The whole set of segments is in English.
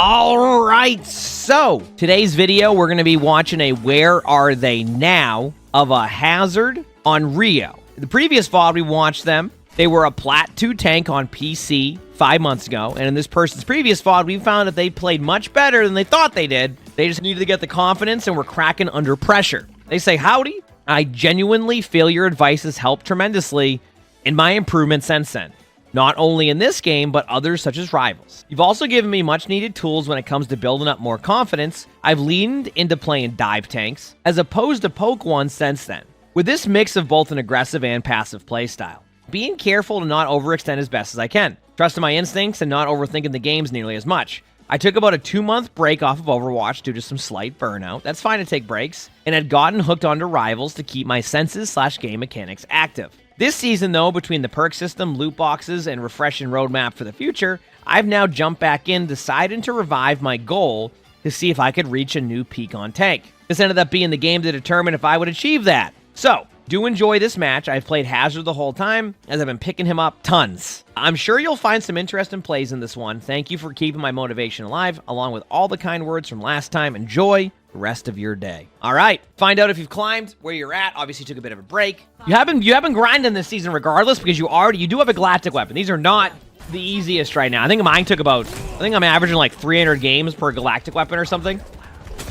All right, so today's video, we're going to be watching a Where Are They Now of a Hazard on Rio. The previous VOD, we watched them. They were a Plat 2 tank on PC 5 months ago, and in this person's previous VOD, we found that they played much better than they thought they did. They just needed to get the confidence and were cracking under pressure. They say, howdy, I genuinely feel your advice has helped tremendously in my improvement since then. Not only in this game, but others such as Rivals. You've also given me much needed tools when it comes to building up more confidence. I've leaned into playing dive tanks, as opposed to poke ones since then. With this mix of both an aggressive and passive playstyle. Being careful to not overextend as best as I can. Trusting my instincts and not overthinking the games nearly as much. I took about a 2-month break off of Overwatch due to some slight burnout. That's fine to take breaks. And had gotten hooked onto Rivals to keep my senses/game mechanics active. This season, though, between the perk system, loot boxes, and refreshing roadmap for the future, I've now jumped back in, deciding to revive my goal to see if I could reach a new peak on tank. This ended up being the game to determine if I would achieve that. So, do enjoy this match. I've played Hazard the whole time, as I've been picking him up tons. I'm sure you'll find some interesting plays in this one. Thank you for keeping my motivation alive, along with all the kind words from last time. Enjoy the rest of your day. All right, find out if you've climbed, where you're at. Obviously took a bit of a break. You have been grinding this season regardless, because you do have a galactic weapon. These are not the easiest right now. I think mine took about, I think I'm averaging like 300 games per galactic weapon or something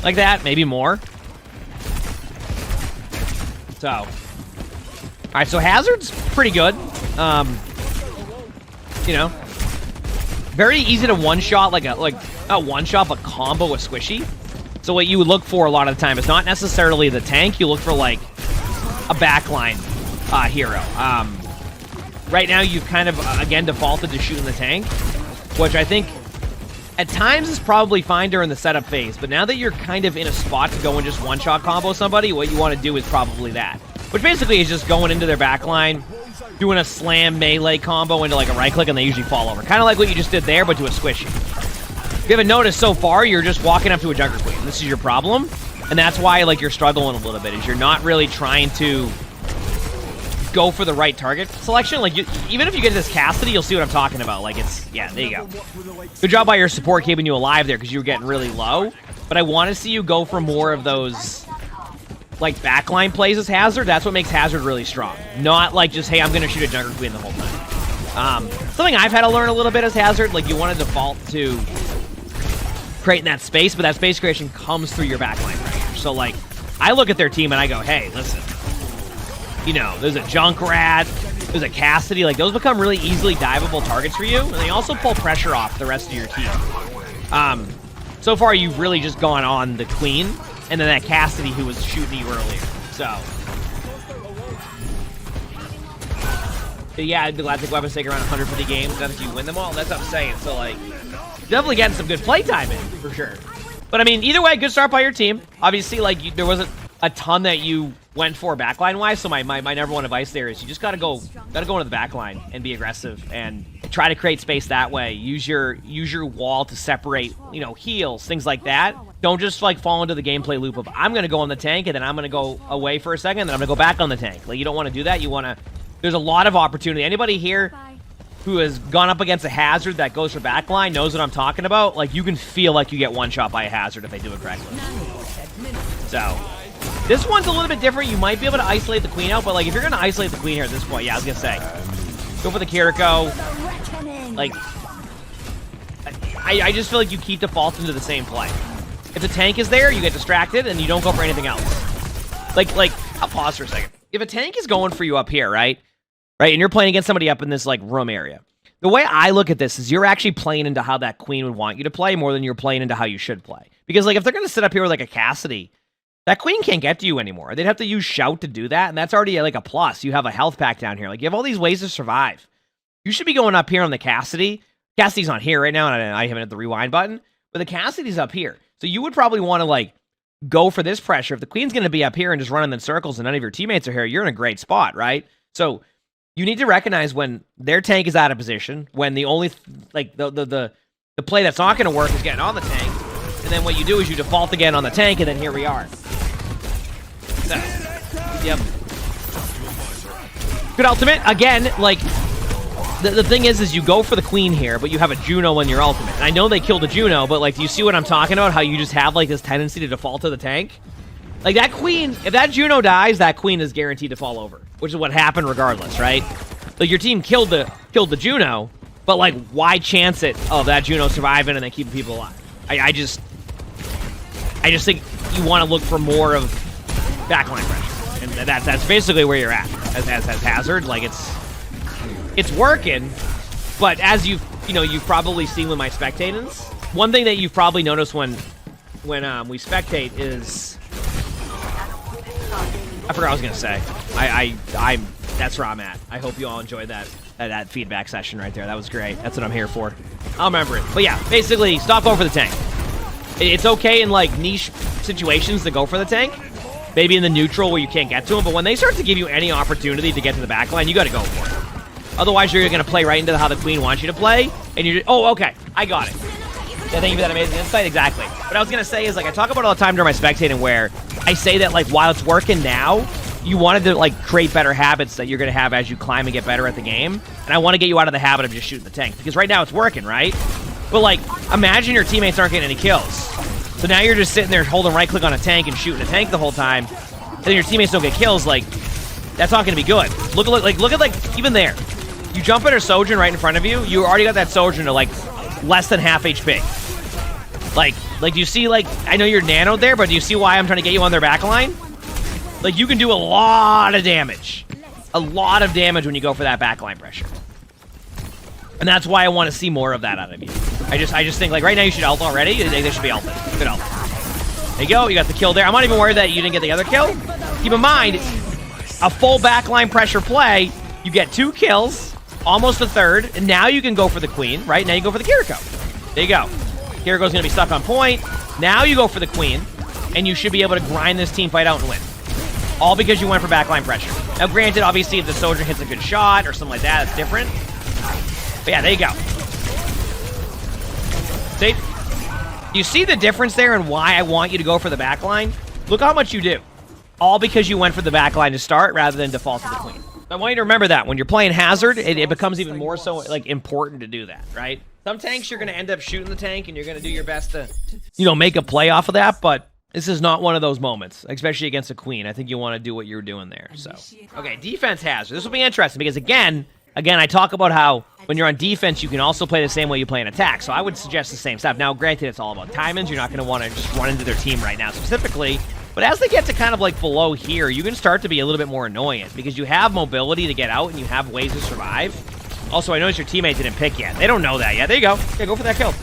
like that, maybe more. So, all right, so Hazard's pretty good. You know, very easy to one-shot, like not one-shot, but combo with Squishy. So what you would look for a lot of the time is not necessarily the tank. You look for, like, a backline hero. Right now, you've kind of, again, defaulted to shooting the tank, which I think at times is probably fine during the setup phase. But now that you're kind of in a spot to go and just one-shot combo somebody, what you want to do is probably that. Which basically is just going into their backline, doing a slam melee combo into, like, a right-click, and they usually fall over. Kind of like what you just did there, but to a Squishy. If you haven't noticed so far, you're just walking up to a Junker Queen. This is your problem, and that's why, like, you're struggling a little bit, is you're not really trying to go for the right target selection. Like, even if you get this Cassidy, you'll see what I'm talking about. Like, it's, yeah, there you go. Good job by your support keeping you alive there, because you were getting really low, but I want to see you go for more of those, like, backline plays as Hazard. That's what makes Hazard really strong. Not, like, just, hey, I'm going to shoot a Junker Queen the whole time. Something I've had to learn a little bit as Hazard, like, you want to default to creating that space, but that space creation comes through your backline pressure. So, like, I look at their team and I go, hey, listen, you know, there's a Junkrat, there's a Cassidy, like, those become really easily diveable targets for you, and they also pull pressure off the rest of your team. So far, you've really just gone on the Queen, and then that Cassidy who was shooting you earlier. So, yeah, the Galactic weapons take around 150 games, and if you win them all, that's what I'm saying. So, like, definitely getting some good playtime in, for sure. But, I mean, either way, good start by your team. Obviously, like, there wasn't a ton that you went for backline-wise, so my number one advice there is you just gotta go into the backline and be aggressive and try to create space that way. Use your wall to separate, you know, heals, things like that. Don't just, like, fall into the gameplay loop of, I'm gonna go on the tank, and then I'm gonna go away for a second, and then I'm gonna go back on the tank. Like, you don't want to do that. You want to... There's a lot of opportunity. Anybody here who has gone up against a Hazard that goes for backline knows what I'm talking about. Like, you can feel like you get one-shot by a Hazard if they do it correctly. So, this one's a little bit different. You might be able to isolate the Queen out, but, like, if you're going to isolate the Queen here at this point, yeah, I was going to say, go for the Kiriko. Like, I just feel like you keep defaulting to the same play. If the tank is there, you get distracted, and you don't go for anything else. Like, I'll pause for a second. If a tank is going for you up here, right, and you're playing against somebody up in this, like, room area, the way I look at this is you're actually playing into how that Queen would want you to play more than you're playing into how you should play. Because, like, if they're going to sit up here with, like, a Cassidy, that Queen can't get to you anymore. They'd have to use Shout to do that, and that's already, like, a plus. You have a health pack down here. Like, you have all these ways to survive. You should be going up here on the Cassidy. Cassidy's on here right now, and I haven't hit the rewind button, but the Cassidy's up here. So you would probably want to, like, go for this pressure. If the Queen's going to be up here and just running in circles and none of your teammates are here, you're in a great spot, right? So you need to recognize when their tank is out of position, when the only, like, the play that's not going to work is getting on the tank, and then what you do is you default again on the tank, and then here we are. So, yep. Good ultimate. Again, like, The thing is you go for the queen here, but you have a Juno in your ultimate. And I know they killed the Juno, but like, do you see what I'm talking about? How you just have like this tendency to default to the tank? Like that queen, if that Juno dies, that queen is guaranteed to fall over, which is what happened regardless, right? Like your team killed the Juno, but like, why chance it of that Juno surviving and then keeping people alive? I just think you want to look for more of backline pressure, and that's basically where you're at as Hazard. Like it's working, but as you've probably seen with my spectatings, one thing that you've probably noticed when we spectate is, I forgot what I was gonna say. I'm that's where I'm at. I hope you all enjoyed that feedback session right there. That was great. That's what I'm here for. I'll remember it. But yeah, basically, stop going for the tank. It's okay in like niche situations to go for the tank. Maybe in the neutral where you can't get to them, but when they start to give you any opportunity to get to the backline, you got to go for it. Otherwise, you're going to play right into how the queen wants you to play, and you're just, oh, okay, I got it. Yeah, thank you for that amazing insight. Exactly. What I was going to say is, like, I talk about all the time during my spectating where I say that, like, while it's working now, you wanted to, like, create better habits that you're going to have as you climb and get better at the game, and I want to get you out of the habit of just shooting the tank, because right now it's working, right? But, like, imagine your teammates aren't getting any kills. So now you're just sitting there holding right-click on a tank and shooting a tank the whole time, and then your teammates don't get kills. Like, that's not going to be good. Look at even there. You jump at a Sojourn right in front of you, you already got that Sojourn to, like, less than half HP. Like, do you see, like, I know you're nanoed there, but do you see why I'm trying to get you on their backline? Like, you can do a lot of damage. A lot of damage when you go for that backline pressure. And that's why I want to see more of that out of you. I just think, like, right now you should ult already. They should be ulted. Good ult. There you go. You got the kill there. I'm not even worried that you didn't get the other kill. Keep in mind, a full backline pressure play, you get 2 kills, almost a third, and now you can go for the queen, right? Now you go for the Kiriko. There you go. Kiriko's going to be stuck on point. Now you go for the queen, and you should be able to grind this team fight out and win. All because you went for backline pressure. Now, granted, obviously, if the soldier hits a good shot or something like that, it's different. But yeah, there you go. See? You see the difference there and why I want you to go for the backline? Look how much you do. All because you went for the backline to start rather than default to the queen. I want you to remember that when you're playing Hazard, it becomes even more so like important to do that, right? Some tanks you're going to end up shooting the tank and you're going to do your best to, make a play off of that, but this is not one of those moments, especially against a queen. I think you want to do what you're doing there. So, okay, defense Hazard. This will be interesting because again, I talk about how when you're on defense, you can also play the same way you play in attack. So I would suggest the same stuff. Now, granted, it's all about timings. You're not going to want to just run into their team right now specifically. But as they get to kind of like below here, you can start to be a little bit more annoying because you have mobility to get out and you have ways to survive. Also, I noticed your teammate didn't pick yet. They don't know that yet. There you go. Yeah, go for that kill.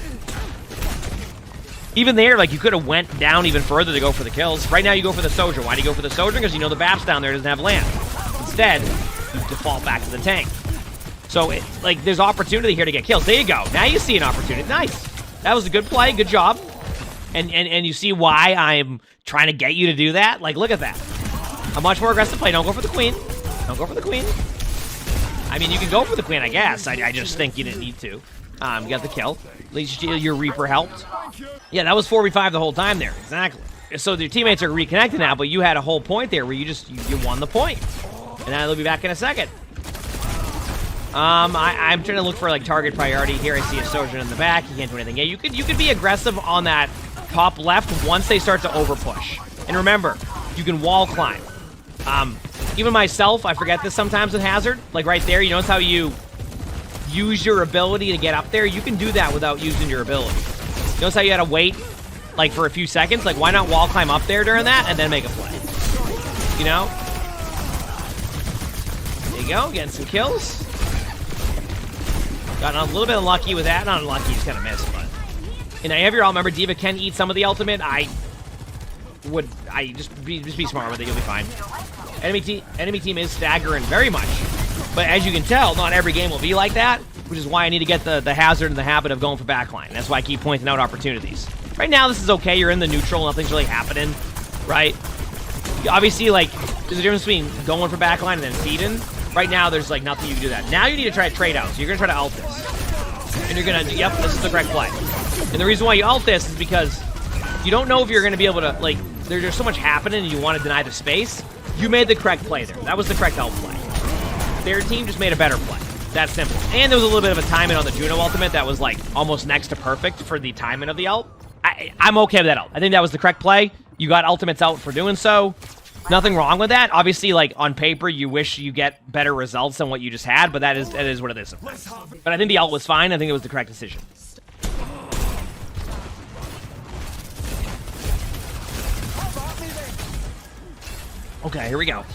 Even there, like, you could have went down even further to go for the kills. Right now, you go for the Sojourn. Why do you go for the Sojourn? Because you know the Baps down there doesn't have land. Instead, you default back to the tank. So, there's opportunity here to get kills. There you go. Now you see an opportunity. Nice. That was a good play. Good job. And you see why I'm trying to get you to do that? Like, look at that. A much more aggressive play. Don't go for the queen. Don't go for the queen. I mean, you can go for the queen, I guess. I just think you didn't need to. You got the kill. At least your Reaper helped. Yeah, that was 4v5 the whole time there. Exactly. So your teammates are reconnecting now, but you had a whole point there where you won the point. And I'll be back in a second. I'm trying to look for, like, target priority here. I see a Sojourn in the back. He can't do anything. Yeah, you could be aggressive on that top left once they start to overpush. And remember, you can wall climb. Even myself, I forget this sometimes with Hazard. Like right there, you notice how you use your ability to get up there? You can do that without using your ability. Notice how you had to wait, like, for a few seconds? Like, why not wall climb up there during that and then make a play? You know? There you go, getting some kills. Got a little bit unlucky with that. Not unlucky, just kind of missed, but... And I have you all remember, D.Va can eat some of the ultimate. Just be smart with it, you'll be fine. Enemy team is staggering very much. But as you can tell, not every game will be like that, which is why I need to get the Hazard and the habit of going for backline. That's why I keep pointing out opportunities. Right now, this is okay. You're in the neutral. Nothing's really happening, right? Obviously, like, there's a difference between going for backline and then feeding. Right now, there's, like, nothing you can do that. Now you need to try to trade out. So you're going to try to ult this. And you're going to, yep, this is the correct play. And the reason why you ult this is because you don't know if you're going to be able to, like, there's so much happening and you want to deny the space. You made the correct play there. That was the correct ult play. Their team just made a better play. That simple. And there was a little bit of a timing on the Juno ultimate that was like almost next to perfect for the timing of the ult. I'm okay with that ult. I think that was the correct play. You got ultimates out for doing so. Nothing wrong with that. Obviously, like on paper, you wish you get better results than what you just had, but that is what it is. But I think the ult was fine. I think it was the correct decision. Okay, here we go.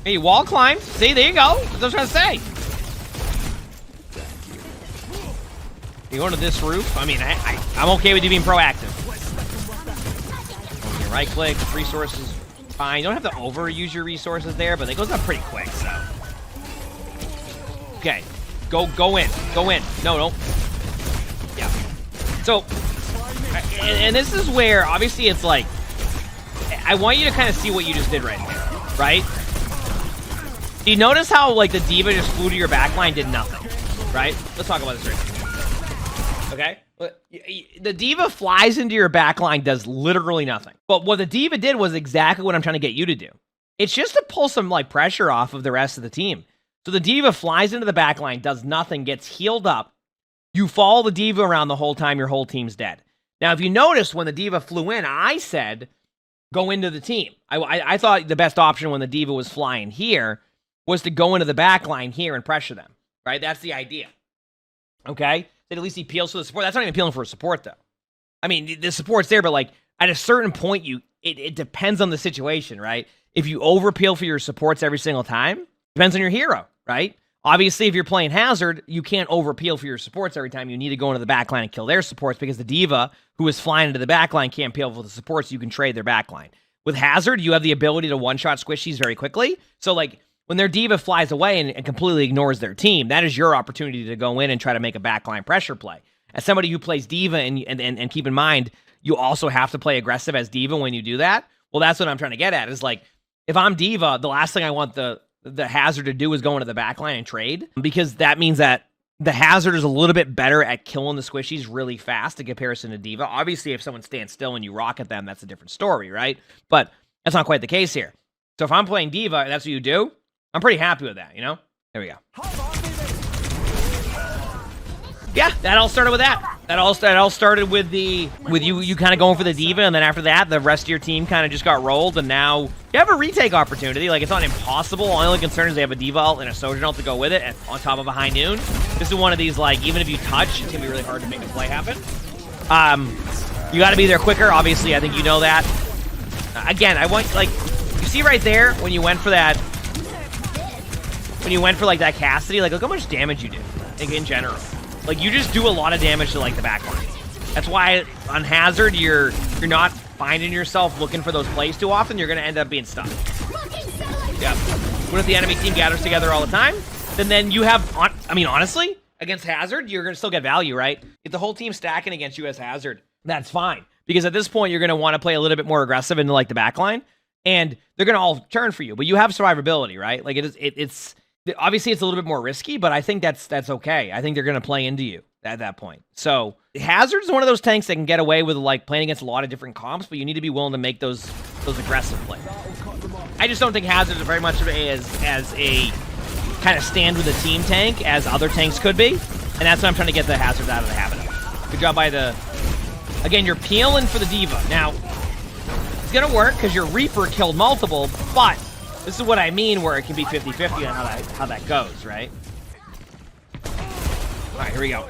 Hey, wall climb. See, there you go. That's what I was trying to say. You going to this roof? I mean, I'm okay with you being proactive. Right click, resources, fine. You don't have to overuse your resources there, but it goes up pretty quick, so. Okay, go in. No. Yeah. So, and this is where, obviously, it's like, I want you to kind of see what you just did right there, right? Do you notice how, like, the D.Va just flew to your backline, did nothing, right? Let's talk about this right now. Okay? The D.Va flies into your backline, does literally nothing. But what the D.Va did was exactly what I'm trying to get you to do. It's just to pull some, like, pressure off of the rest of the team. So the D.Va flies into the backline, does nothing, gets healed up. You follow the D.Va around the whole time, your whole team's dead. Now, if you notice, when the D.Va flew in, I said, go into the team. I thought the best option when the D.Va was flying here was to go into the backline here and pressure them, right? That's the idea, okay? That at least he peels for the support. That's not even peeling for a support, though. I mean, the support's there, but, like, at a certain point, it depends on the situation, right? If you over-peel for your supports every single time, depends on your hero, right? Obviously, if you're playing Hazard, you can't over-peel for your supports every time. You need to go into the backline and kill their supports because the D.Va, who is flying into the backline, can't peel for the supports. You can trade their backline. With Hazard, you have the ability to one-shot squishies very quickly. So, like, when their D.Va flies away and completely ignores their team, that is your opportunity to go in and try to make a backline pressure play. As somebody who plays D.Va, and keep in mind, you also have to play aggressive as D.Va when you do that. Well, that's what I'm trying to get at, is like, if I'm D.Va, the last thing I want the Hazard to do is go into the backline and trade, because that means that the Hazard is a little bit better at killing the squishies really fast in comparison to D.Va. Obviously, if someone stands still and you rocket them, that's a different story, right? But that's not quite the case here. So if I'm playing D.Va and that's what you do, I'm pretty happy with that, you know? There we go. Yeah, that all started with that. That all started with you kind of going for the D.Va, and then after that, the rest of your team kind of just got rolled, and now you have a retake opportunity. Like, it's not impossible. Only concern is they have a D.Va ult and a Sojourn ult to go with it on top of a high noon. This is one of these, like, even if you touch, it's going to be really hard to make a play happen. You got to be there quicker. Obviously, I think you know that. Again, I want, like, you see right there when you went for that, like, that Cassidy, like, look how much damage you do, like, in general. Like, you just do a lot of damage to, like, the backline. That's why on Hazard, you're not finding yourself looking for those plays too often. You're going to end up being stuck. Yeah. What if the enemy team gathers together all the time? Then you have, I mean, honestly, against Hazard, you're going to still get value, right? If the whole team's stacking against you as Hazard, that's fine. Because at this point, you're going to want to play a little bit more aggressive into, like, the backline. And they're going to all turn for you. But you have survivability, right? Like, it's obviously, it's a little bit more risky, but I think that's okay. I think they're going to play into you at that point. So Hazard is one of those tanks that can get away with, like, playing against a lot of different comps, but you need to be willing to make those aggressive plays. I just don't think Hazard is very much of as a kind of stand with a team tank as other tanks could be, and that's what I'm trying to get the Hazards out of the habit of. Good job by the... Again, you're peeling for the D.Va. Now, it's going to work because your Reaper killed multiple, but this is what I mean, where it can be 50-50 on how that goes, right? All right, here we go.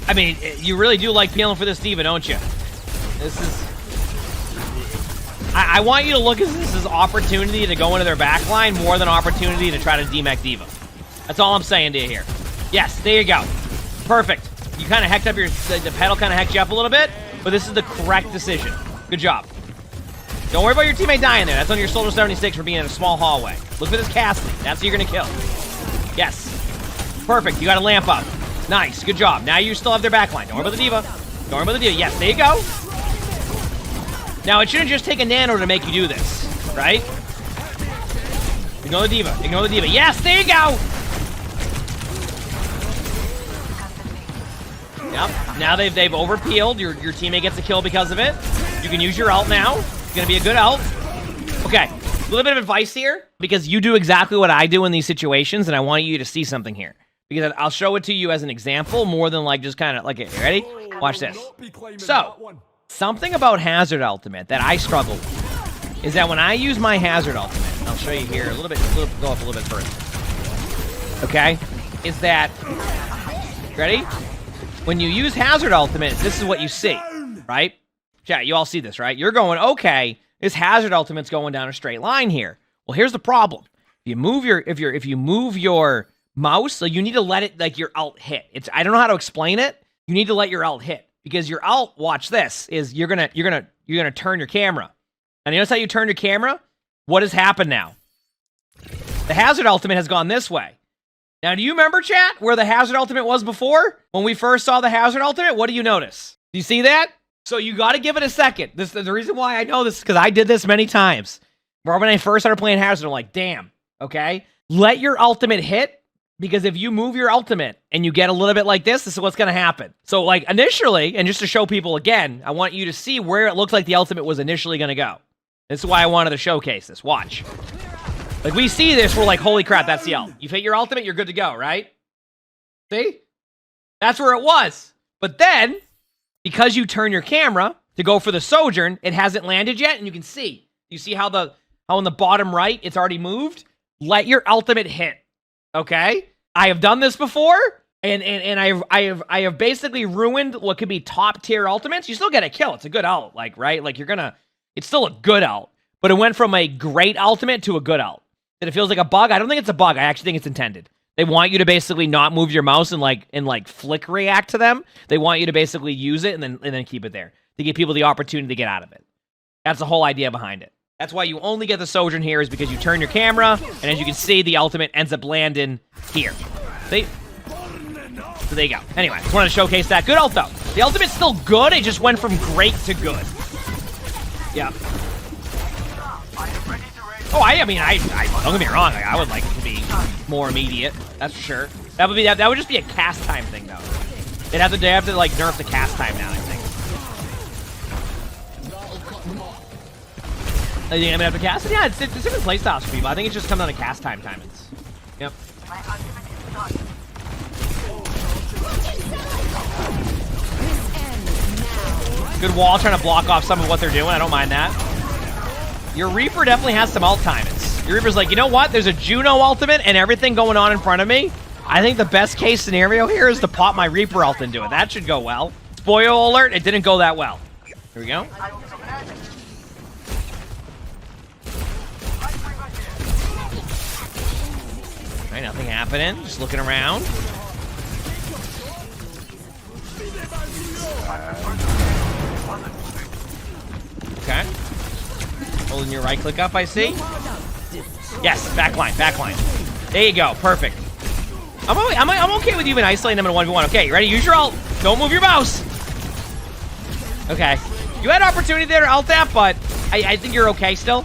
I mean, you really do like peeling for this D.Va, don't you? This is... I want you to look at this as opportunity to go into their backline more than opportunity to try to demech D.Va. That's all I'm saying to you here. Yes, there you go. Perfect. You kind of hecked up the pedal kind of hecked you up a little bit, but this is the correct decision. Good job. Don't worry about your teammate dying there. That's on your Soldier 76 for being in a small hallway. Look for this Cassidy. That's who you're going to kill. Yes. Perfect. You got a lamp up. Nice. Good job. Now you still have their backline. Don't worry about the D.Va. Don't worry about the D.Va. Yes, there you go. Now, it shouldn't just take a nano to make you do this, right? Ignore the D.Va. Ignore the D.Va. Yes, there you go. Yep. Now they've overpeeled. Your teammate gets a kill because of it. You can use your ult now. It's gonna be a good ult. Okay. A little bit of advice here, because you do exactly what I do in these situations, and I want you to see something here. Because I'll show it to you as an example, more than like just kind of like, ready? Watch this. So, something about Hazard Ultimate that I struggle with is that when I use my Hazard Ultimate, I'll show you here a little bit, go up a little bit further. Okay? Is that, ready? When you use Hazard Ultimate, this is what you see, right? Chat, you all see this, right? You're going, okay, this Hazard Ultimate's going down a straight line here. Well, here's the problem. If you move your mouse, so you need to let it, like, your ult hit. I don't know how to explain it. You need to let your ult hit, because your ult, watch this, is you're gonna turn your camera. And you notice how you turn your camera? What has happened now? The Hazard Ultimate has gone this way. Now, do you remember, chat, where the Hazard Ultimate was before? When we first saw the Hazard Ultimate, what do you notice? Do you see that? So you got to give it a second. The reason why I know this is because I did this many times. When I first started playing Hazard, I'm like, damn, okay? Let your ultimate hit, because if you move your ultimate and you get a little bit like this is what's going to happen. So, like, initially, and just to show people again, I want you to see where it looks like the ultimate was initially going to go. This is why I wanted to showcase this. Watch. Like, we see this, we're like, holy crap, that's the ult. You hit your ultimate, you're good to go, right? See? That's where it was. But then, because you turn your camera to go for the Sojourn, it hasn't landed yet, and you can see. You see how in the bottom right, it's already moved? Let your ultimate hit. Okay? I have done this before, and I have basically ruined what could be top tier ultimates. You still get a kill. It's a good ult, like, right? Like, it's still a good ult. But it went from a great ultimate to a good ult. And it feels like a bug? I don't think it's a bug. I actually think it's intended. They want you to basically not move your mouse and like flick react to them. They want you to basically use it and then keep it there to give people the opportunity to get out of it. That's the whole idea behind it. That's why you only get the Sojourn here, is because you turn your camera, and as you can see, the ultimate ends up landing here. See? So there you go. Anyway, just wanted to showcase that. Good ult, though. The ultimate's still good. It just went from great to good. Yeah. Oh, I mean, don't get me wrong. Like, I would like it to be more immediate. That's for sure. That would just be a cast time thing, though. They have to like nerf the cast time now, I think. You think I'm gonna have to cast it? Yeah, it's different playstyles for people. I think it just comes down to cast time timings. Yep. Good wall trying to block off some of what they're doing. I don't mind that. Your Reaper definitely has some ult timings. Your Reaper's like, you know what? There's a Juno ultimate and everything going on in front of me. I think the best case scenario here is to pop my Reaper ult into it. That should go well. Spoiler alert, it didn't go that well. Here we go. Right, nothing happening. Just looking around. Okay. Holding your right click up, I see. Yes, backline. There you go, perfect. I'm okay with you even isolating them in a 1v1. Okay, you ready? Use your ult. Don't move your mouse. Okay. You had opportunity there to ult that, but I think you're okay still.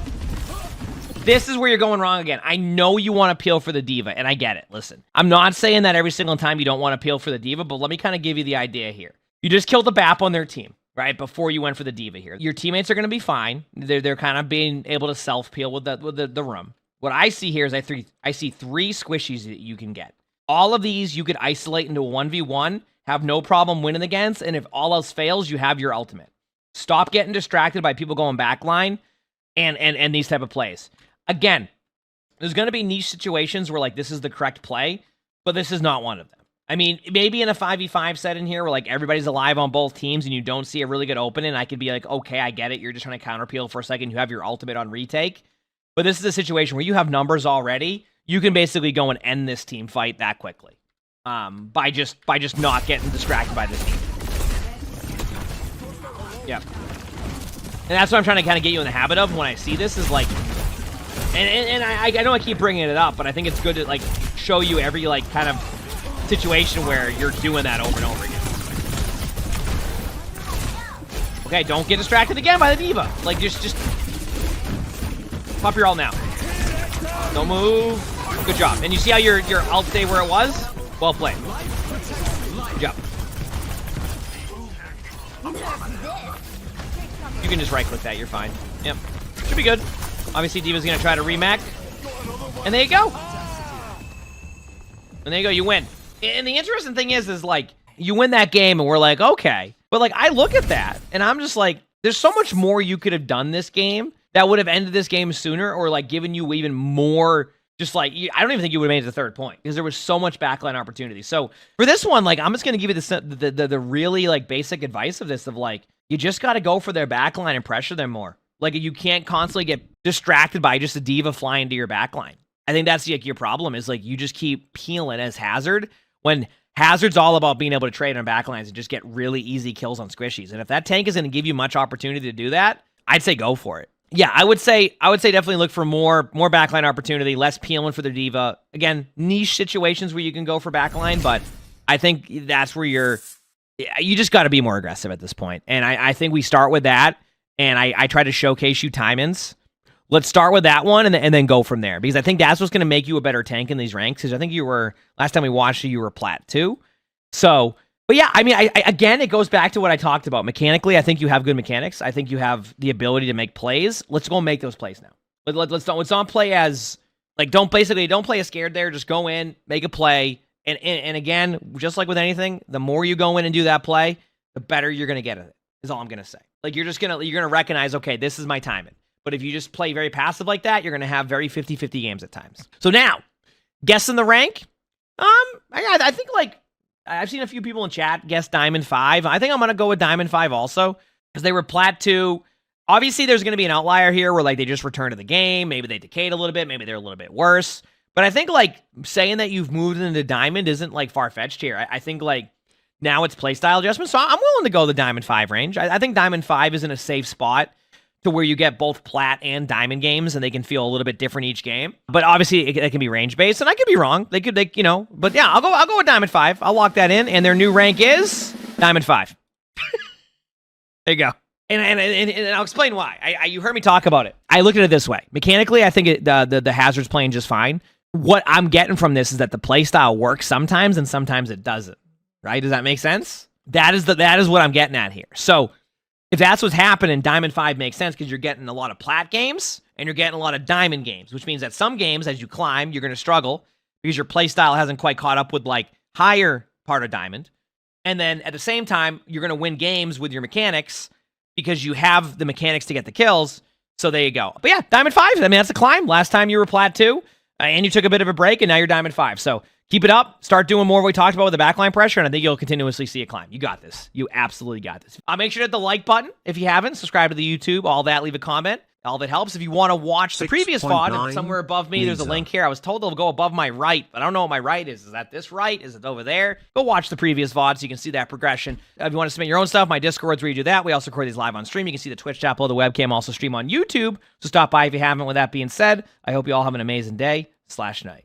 This is where you're going wrong again. I know you want to peel for the diva, and I get it. Listen, I'm not saying that every single time you don't want to peel for the diva, but let me kind of give you the idea here. You just killed the BAP on their team, right, before you went for the diva here. Your teammates are going to be fine. They're kind of being able to self-peel with the room. What I see here is I see three squishies that you can get. All of these you could isolate into a 1v1, have no problem winning against, and if all else fails, you have your ultimate. Stop getting distracted by people going backline and these type of plays. Again, there's going to be niche situations where, like, this is the correct play, but this is not one of them. I mean, maybe in a 5v5 set in here where, like, everybody's alive on both teams and you don't see a really good opening, I could be like, okay, I get it. You're just trying to counter peel for a second. You have your ultimate on retake. But this is a situation where you have numbers already. You can basically go and end this team fight that quickly by just not getting distracted by this team. Yeah. And that's what I'm trying to kind of get you in the habit of when I see this is, like... And I know I keep bringing it up, but I think it's good to, like, show you every, like, kind of situation where you're doing that over and over again. Okay, don't get distracted again by the diva. Like, just pop your ult now. Don't move. Good job. And you see how your ult stayed where it was? Well played. Good job. You can just right-click that. You're fine. Yep. Should be good. Obviously, D.Va's going to try to remech. And there you go. And there you go. You win. And the interesting thing is like, you win that game, and we're like, okay. But, like, I look at that, and I'm just like, there's so much more you could have done this game that would have ended this game sooner or, like, given you even more, just, like, I don't even think you would have made it to the third point because there was so much backline opportunity. So, for this one, like, I'm just going to give you the really, like, basic advice of this of, like, you just got to go for their backline and pressure them more. Like, you can't constantly get distracted by just a D.Va flying to your backline. I think that's, like, your problem is, like, you just keep peeling as Hazard when Hazard's all about being able to trade on backlines and just get really easy kills on squishies. And if that tank is going to give you much opportunity to do that, I'd say go for it. Yeah, I would say definitely look for more backline opportunity, less peeling for their D.Va. Again, niche situations where you can go for backline, but I think that's where you just got to be more aggressive at this point. And I think we start with that, and I try to showcase you time-ins. Let's start with that one and then go from there, because I think that's what's going to make you a better tank in these ranks. Because I think last time we watched you were plat 2. So, but yeah, I mean, again, it goes back to what I talked about. Mechanically, I think you have good mechanics. I think you have the ability to make plays. Let's go make those plays now. Let's not play as, like, don't play as scared there. Just go in, make a play. And again, just like with anything, the more you go in and do that play, the better you're going to get at it, is all I'm going to say. Like, you're going to recognize, okay, this is my timing. But if you just play very passive like that, you're going to have very 50-50 games at times. So now, guessing the rank. I think, like, I've seen a few people in chat guess Diamond 5. I think I'm going to go with Diamond 5 also, because they were plat 2. Obviously, there's going to be an outlier here where, like, they just returned to the game. Maybe they decayed a little bit. Maybe they're a little bit worse. But I think, like, saying that you've moved into Diamond isn't, like, far-fetched here. I think, like, now it's playstyle adjustment. So I'm willing to go the Diamond 5 range. I think Diamond 5 is in a safe spot to where you get both plat and diamond games, and they can feel a little bit different each game. But obviously, it can be range-based, and I could be wrong. They but yeah, I'll go with Diamond 5. I'll lock that in, and their new rank is Diamond 5. There you go. And I'll explain why. You heard me talk about it. I look at it this way. Mechanically, I think the Hazard's playing just fine. What I'm getting from this is that the playstyle works sometimes, and sometimes it doesn't. Right? Does that make sense? That is what I'm getting at here. So, if that's what's happening, Diamond 5 makes sense because you're getting a lot of plat games and you're getting a lot of diamond games, which means that some games, as you climb, you're going to struggle because your playstyle hasn't quite caught up with, like, higher part of diamond. And then at the same time, you're going to win games with your mechanics because you have the mechanics to get the kills. So there you go. But yeah, Diamond 5, I mean, that's a climb. Last time you were plat 2 and you took a bit of a break, and now you're Diamond 5. So keep it up. Start doing more of what we talked about with the backline pressure, and I think you'll continuously see a climb. You got this. You absolutely got this. Make sure to hit the like button if you haven't. Subscribe to the YouTube. All that. Leave a comment. All that helps. If you want to watch the previous VOD, somewhere above me, there's a link here. I was told it'll go above my right, but I don't know what my right is. Is that this right? Is it over there? Go watch the previous VOD so you can see that progression. If you want to submit your own stuff, my Discord's where you do that. We also record these live on stream. You can see the Twitch chat below the webcam. Also stream on YouTube. So stop by if you haven't. With that being said, I hope you all have an amazing day/night.